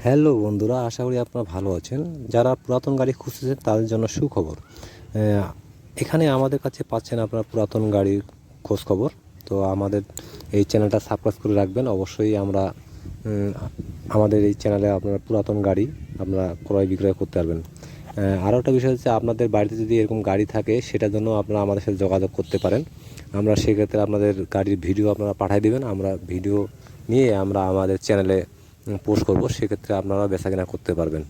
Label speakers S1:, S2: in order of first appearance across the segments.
S1: Hello বন্ধুরা, আশা করি আপনারা ভালো আছেন। যারা পুরাতন গাড়ি খুঁজতেছেন তাদের জন্য সুখবর। এখানে আমাদের কাছে পাচ্ছেন আপনারা পুরাতন গাড়ির খোঁজ খবর। তো আমাদের এই চ্যানেলটা সাবস্ক্রাইব করে রাখবেন। অবশ্যই আমাদের এই চ্যানেলে আপনারা পুরাতন গাড়ি আপনারা ক্রয় বিক্রয় করতে পারবেন। আরও একটা বিষয় হচ্ছে, আপনাদের বাড়িতে যদি এরকম গাড়ি থাকে সেটার জন্য আপনারা আমাদের সাথে যোগাযোগ করতে পারেন। আমরা সেক্ষেত্রে আপনাদের গাড়ির ভিডিও আপনারা পাঠিয়ে দেবেন। আমরা ভিডিও নিয়ে আমরা আমাদের চ্যানেলে পোস্ট করব, সেক্ষেত্রে আপনারা বেচাকেনা করতে পারবেন।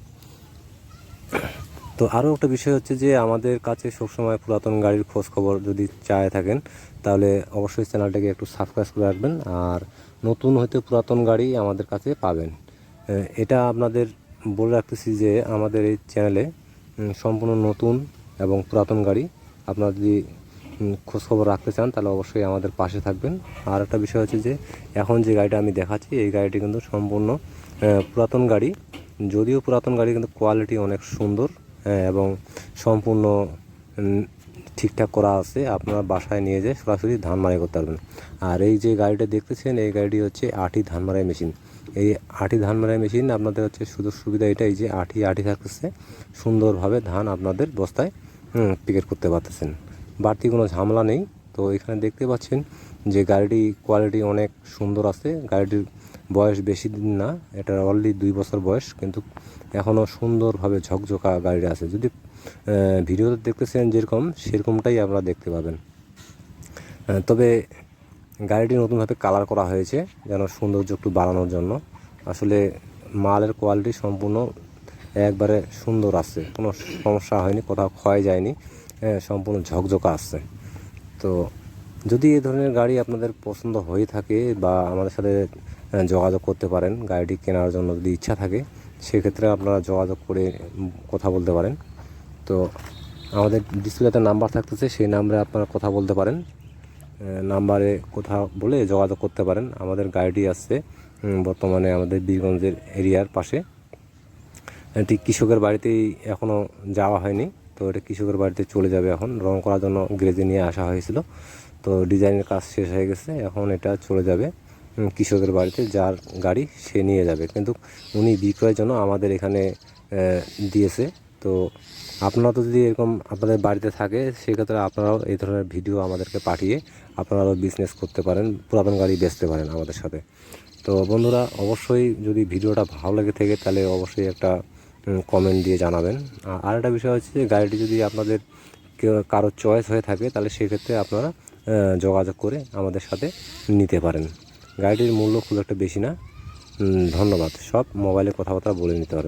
S1: তো আরও একটা বিষয় হচ্ছে যে, আমাদের কাছে সবসময় পুরাতন গাড়ির খোঁজ খবর যদি চায় থাকেন তাহলে অবশ্যই চ্যানেলটাকে একটু সাবস্ক্রাইব করে রাখবেন। আর নতুন হয়তো পুরাতন গাড়ি আমাদের কাছে পাবেন। এটা আপনাদের বলে রাখতেছি যে, আমাদের এই চ্যানেলে সম্পূর্ণ নতুন এবং পুরাতন গাড়ি আপনারা যদি খোঁজখবর রাখতে চান তাহলে অবশ্যই আমাদের পাশে থাকবেন। আর একটা বিষয় হচ্ছে যে, এখন যে গাড়িটা আমি দেখাচ্ছি এই গাড়িটি কিন্তু সম্পূর্ণ পুরাতন গাড়ি। যদিও পুরাতন গাড়ি, কিন্তু কোয়ালিটি অনেক সুন্দর এবং সম্পূর্ণ ঠিকঠাক করা আছে। আপনারা বাসায় নিয়ে যেয়ে সরাসরি ধান মাড়াই করতে পারবেন। আর এই যে গাড়িটা দেখতেছেন এই গাড়িটি হচ্ছে আটি ধান মাড়াই মেশিন। এই আটি ধান মাড়াই মেশিন আপনাদের হচ্ছে সুযোগ সুবিধা এটাই যে আটি থাকতেছে, সুন্দরভাবে ধান আপনাদের বস্তায় প্যাকেট করতে পারতেছেন, বাড়তি কোনো ঝামেলা নেই। তো এখানে দেখতে পাচ্ছেন যে গাড়িটি কোয়ালিটি অনেক সুন্দর আছে। গাড়িটির বয়স বেশি দিন না, এটা অলরেডি 2 বছর বয়স, কিন্তু এখনও সুন্দরভাবে ঝকঝকা গাড়িটা আছে। যদি ভিডিওতে দেখতেছেন যেরকম, সেরকমটাই আপনারা দেখতে পাবেন। তবে গাড়িটি নতুনভাবে কালার করা হয়েছে যেন সৌন্দর্য একটু বাড়ানোর জন্য। আসলে মালের কোয়ালিটি সম্পূর্ণ একবারে সুন্দর আছে, কোনো সমস্যা হয়নি, কোথাও ক্ষয় যায়নি, সম্পূর্ণ ঝকঝকা আসছে। তো যদি এই ধরনের গাড়ি আপনাদের পছন্দ হয়ে থাকে বা আমাদের সাথে যোগাযোগ করতে পারেন, গাড়িটি কেনার জন্য যদি ইচ্ছা থাকে সেক্ষেত্রে আপনারা যোগাযোগ করে কথা বলতে পারেন। তো আমাদের ডিসপ্লেতে নাম্বার থাকতেছে, সেই নাম্বারে আপনারা কথা বলতে পারেন। নাম্বারে কথা বলে যোগাযোগ করতে পারেন। আমাদের গাড়িটি আসছে বর্তমানে আমাদের বীরগঞ্জের এরিয়ার পাশে। এটি কৃষকের বাড়িতেই এখনও যাওয়া হয়নি, তো এটা কৃষকের বাড়িতে চলে যাবে। এখন রং করার জন্য গ্রেজে নিয়ে আসা হয়েছিল, তো ডিজাইনের কাজ শেষ হয়ে গেছে, এখন এটা চলে যাবে কৃষকের বাড়িতে। যার গাড়ি সে নিয়ে যাবে, কিন্তু উনি বিক্রয়ের জন্য আমাদের এখানে দিয়েছে। তো আপনারা তো যদি এরকম আপনাদের বাড়িতে থাকে সেক্ষেত্রে আপনারাও এই ধরনের ভিডিও আমাদেরকে পাঠিয়ে আপনারাও বিজনেস করতে পারেন, পুরাতন গাড়ি বেচতে পারেন আমাদের সাথে। তো বন্ধুরা, অবশ্যই যদি ভিডিওটা ভালো লেগে থাকে তাহলে অবশ্যই একটা কমেন্ট দিয়ে জানাবেন। আর একটা বিষয় হচ্ছে যে, গাড়িটি যদি আপনাদের কারো চয়েস হয়ে থাকে তাহলে সেক্ষেত্রে আপনারা যোগাযোগ করে আমাদের সাথে নিতে পারেন। গাড়িটির মূল্য খুব একটা বেশি না। ধন্যবাদ। সব মোবাইলে কথাবার্তা বলে নিতে পারবেন।